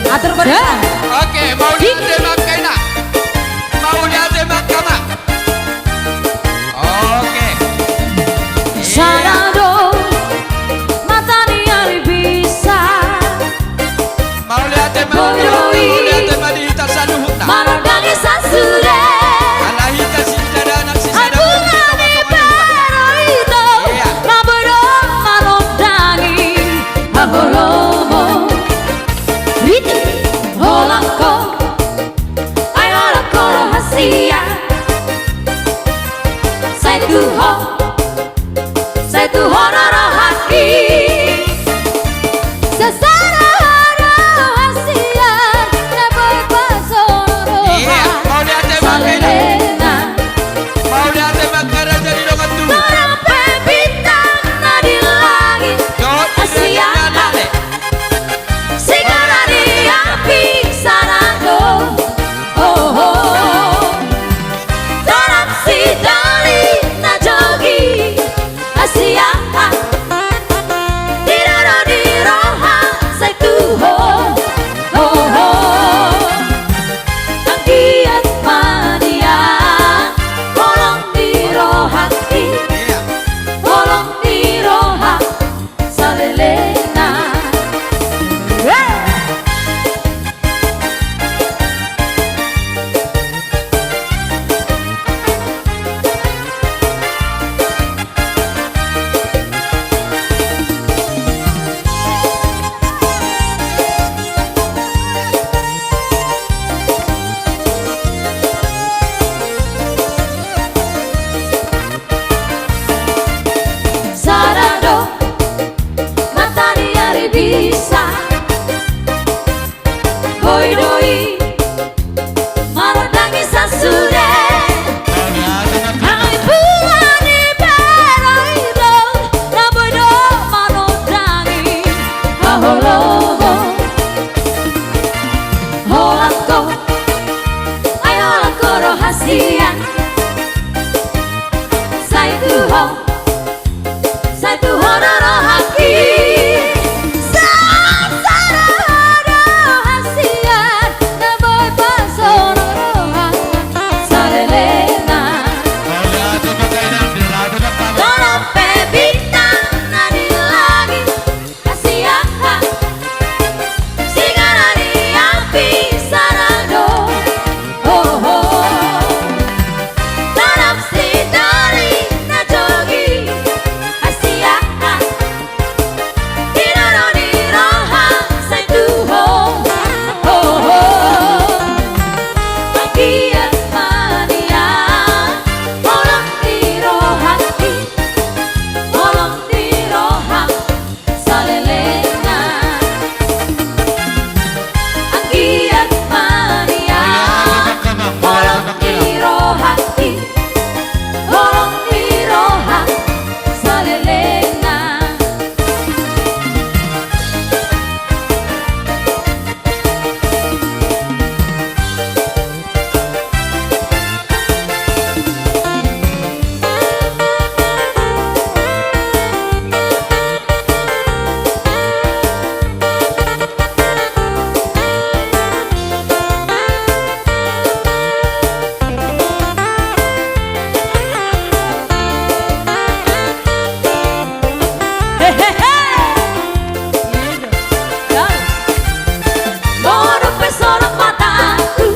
Atur barisan. Oke, mau ditembak kaina. Mau ditembak kama. Oke. Sarado matani ari bisa. Mau ditembak di tasanuhna. Marodangi sasure. Alahita si jadana si sadana. Albungani peroito. Nabro marodangi. Aholomo. Riti holako. Ayolako rahasia. Saya tuh horor hati. Sesara rahasia. Never pasoro. Mau ditembak kaina. Mau ditembak karena jadi dongan tuh. Sampai bintang di langit. Asia. Sigara di api sarado. Oh oh. Dalam si dali na jogi. Asia. Diraro di roha saya tuh oh oh. Ang giat mania. Tolong di rohati. Tolong di roha salelena. Sarado matani ari bisa. Boy doi marodangi sasure. Ai buani peroito. Nabodo marodangi. Aholomo. Holako. Ayolako rahasia. Saya tuh horor hati. Sasara rahasia. Neboy pasoro roha salelena. Tolong pe bintang di langit. Asia. Sigara di api sarado. Oh oh. Dalam si dari na jogi. Asia. Diraro di roha saya tuh oh oh. Bagian mania. Tolong di rohati. Tolong di roha salelena. Bagian mania. Tolong di rohati. Tolong di roha salelena. Moro pesoro mataku.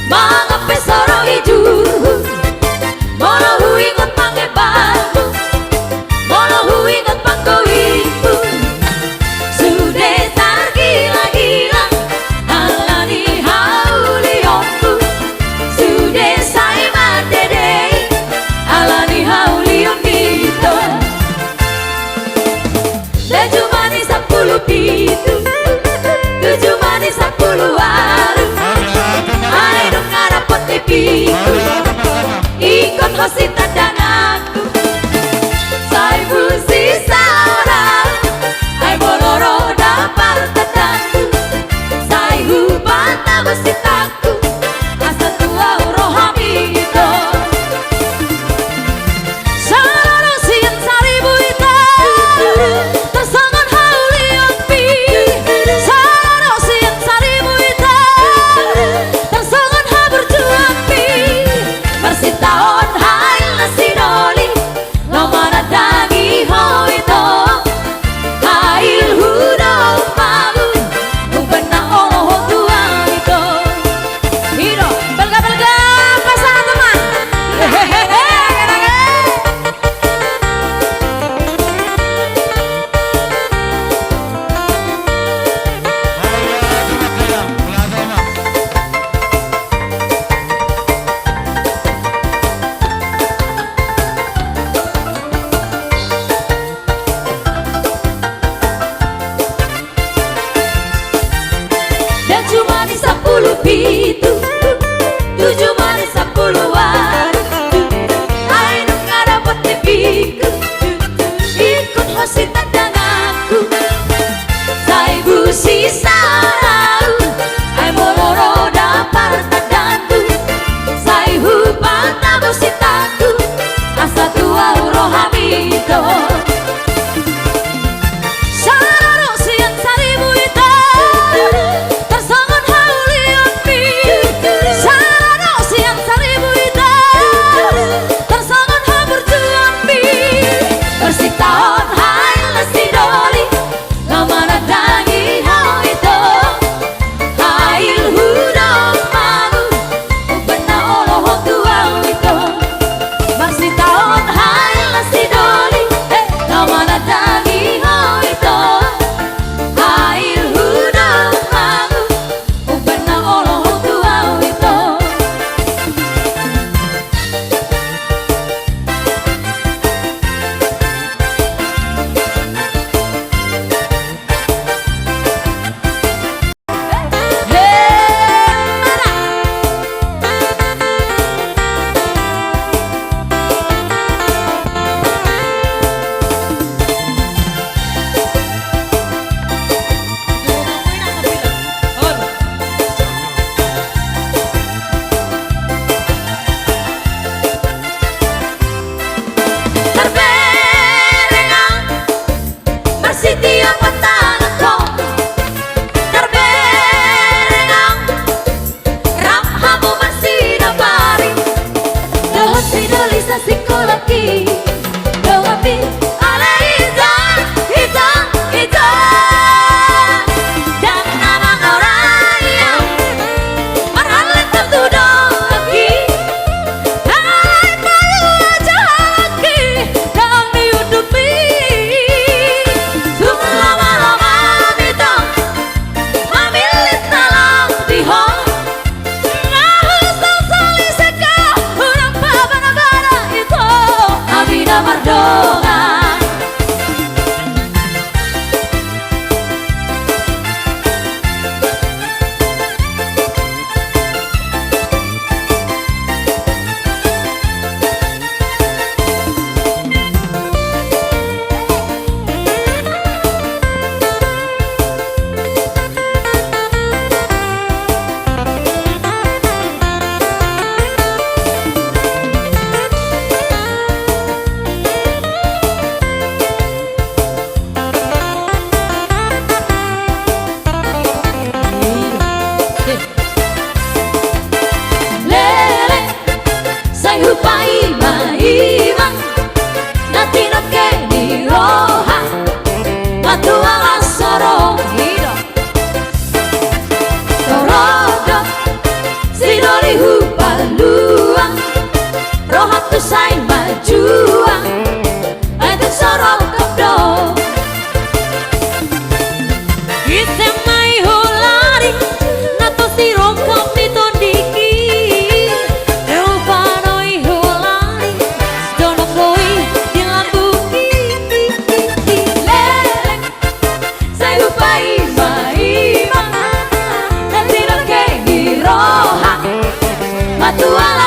Mga pesoro hidupku. Moro huingot pangebalku. Moro huingot pangkawinku. Sudah tergila-gila. Alani haulionku. Sudah saya merdedei. Alani haulion gitu. Tujuh manis 10 pintu. 7 manis 10 waru. Hari dong ngarapot di pintu. Ikon hosita dan aku. Saya busi seorang. Ay boloro dapat tetangku. Saya hubat tabusitaku. Asa tua rohamito. Sararo siang saribu itu. Tersangan haulion pi. Sararo siang saribu. Isemai hulari nato siro kami tondiki Rupano hulari dono koi dilambuki Leleng saya lupa ima dan tidak kei roha Matuala